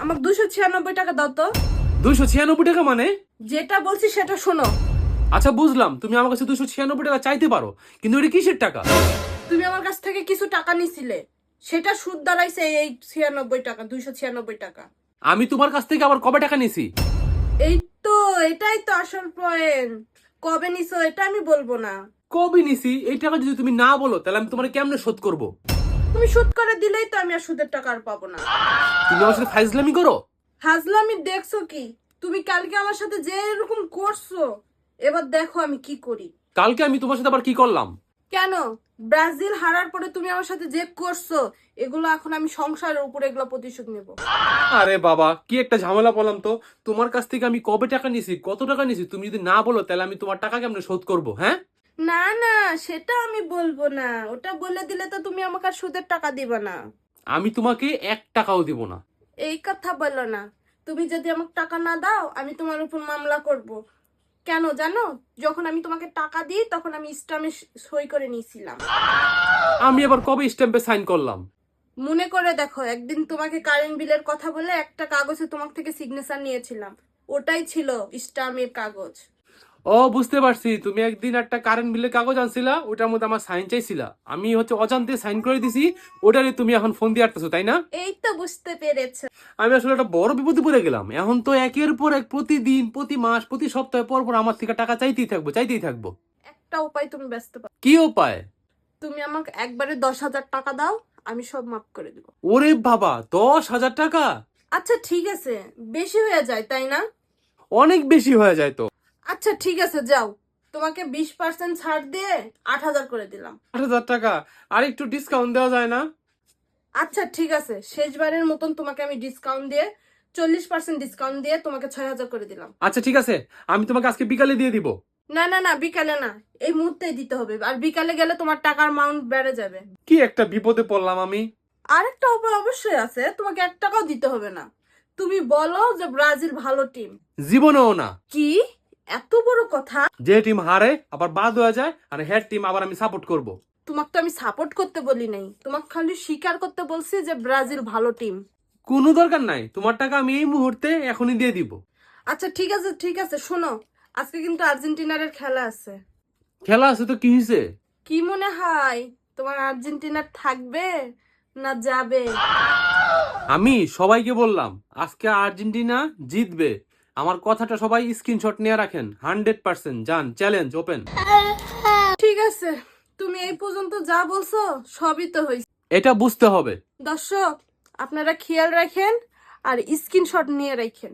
আমাকে 296 টাকা দাও তো। 296 টাকা মানে? যেটা বলছি সেটা শোনো। আচ্ছা বুঝলাম, তুমি আমার কাছে 296 টাকা চাইতে পারো, কিন্তু এটা কিসের টাকা? তুমি আমার কাছ থেকে কিছু টাকা নিছিলে, সেটা সুদ দাঁড়াইছে এই 96 টাকা, 296 টাকা। আমি তোমার কাছ থেকে আবার কবে টাকা নিছি? এই তো, এটাই তো আসল পয়েন্ট। কবে নিছো এটা আমি বলবো না। কবে নিছি এই টাকা যদি তুমি না বলো, তাহলে আমি তোমার কেমনে শোধ করব? তুমি সুদ করে দিলেই তো আমি আর সুদের টাকা আর পাবো না। তুমি আমার সাথে ফাইজলামি করো? হাজলামি দেখছো কি? তুমি কালকে আমার সাথে যে এরকম করছো, এবার দেখো আমি কি করি। কালকে আমি তোমার সাথে আবার কি করলাম? কেন? ব্রাজিল হারার পরে তুমি আমার সাথে যে করছো, এগুলো এখন আমি সংসারের উপরে এগুলো প্রতিশোধ নেব। আরে বাবা, কি একটা ঝামেলা পড়লাম তো। তোমার কাছ থেকে আমি কবে টাকা নিছি, কত টাকা নিছি, তুমি যদি না বলো তাহলে আমি তোমার টাকা কেমনে শোধ করব? হ্যাঁ, না না, সেটা আমি বলবো না। ওটা বলে দিলে তো তুমি আমাকে আর সুদের টাকা দিবা না। আমি তোমাকে 1 টাকাও দিব না। এই কথা বলো না। তুমি যদি আমাকে টাকা না দাও, আমি তোমার উপর মামলা করব। কেন জানো? যখন আমি তোমাকে টাকা দিই তখন আমি স্টাম্পে সই করে নিয়েছিলাম। আমি আবার কবে স্ট্যাম্পে সাইন করলাম? মনে করে দেখো, একদিন তোমাকে কারেন্ট বিলের কথা বলে একটা কাগজে তোমার থেকে সিগনেচার নিয়েছিলাম। ওটাই ছিল স্টাম্পের কাগজ। ও বুঝতে পারছি, তুমি একদিন একটা কারেন্ট বিলের কাগজ আনছিলা, ওটার মধ্যে আমার সাইন চাইছিলা, আমি অজান্তে সাইন করে দিছি। ওটারে তুমি এখন ফোন দিয়ে আটতেছো, তাই না? এই তো বুঝতে পেরেছো। আমি আসলে একটা বড় বিপদে পড়ে গেলাম। এখন তো একের পর এক প্রতিদিন, প্রতি মাস, প্রতি সপ্তাহে পর পর আমার থেকে টাকা চাইতেই থাকবো, চাইতেই থাকবো। একটা উপায় তুমি ব্যস্ত পারো। কি উপায়? তুমি আমাকে একবারে 10,000 টাকা দাও, আমি সব মাফ করে দেবো। ওরে বাবা, 10,000 টাকা? আচ্ছা ঠিক আছে, বেশি হয়ে যায় তাই না? অনেক বেশি হয়ে যায় তো। আচ্ছা ঠিক আছে, যাও। তোমাকে 20% ছাড় দিয়ে 8,000 করে দিলাম। 8,000 টাকা? আর একটু ডিসকাউন্ট দেওয়া যায় না? আচ্ছা ঠিক আছে, শেষবারের মতন তোমাকে আমি ডিসকাউন্ট দিয়ে 40% ডিসকাউন্ট দিয়ে তোমাকে 6,000 করে দিলাম। আচ্ছা ঠিক আছে, আমি তোমাকে আজকে বিকালে দিয়ে দিব। না না না, বিকালে না, এই মুহূর্তেই দিতে হবে। আর বিকালে গেলে তোমার টাকার অ্যামাউন্ট বেড়ে যাবে। কি একটা বিপদে পড়লাম আমি। আরেকটা উপায় অবশ্যই আছে, তোমাকে 1 টাকাও দিতে হবে না। তুমি বলো যে ব্রাজিল ভালো টিম। জীবনেও না। কি? এত বড় কথা? যে টিম হারে আবার বাদ হয়ে যায়, আর হেড টিম আবার আমি সাপোর্ট করব। তোমাকে তো আমি সাপোর্ট করতে বলি নাই, তোমাকে খালি স্বীকার করতে বলছি যে ব্রাজিল ভালো টিম। কোনো দরকার নাই, তোমার টাকা আমি এই মুহূর্তে এখনই দিয়ে দিব। আচ্ছা ঠিক আছে ঠিক আছে, শোনো, আজকে কিন্তু আর্জেন্টিনার খেলা আছে। খেলা আছে তো কি হয়েছে? কি মনে হয়, তোমার আর্জেন্টিনার থাকবে না যাবে? আমি সবাইকে বললাম আজকে আর্জেন্টিনা জিতবে। আমার কথাটা সবাই স্ক্রিনশট নিয়ে রাখেন। 100% জান, চ্যালেঞ্জ ওপেন। ঠিক আছে, তুমি এই পর্যন্ত যা বলছো সবই তো হয়েছে। এটা বুঝতে হবে। দর্শক, আপনারা খেয়াল রাখেন আর স্ক্রিনশট নিয়ে রাখেন।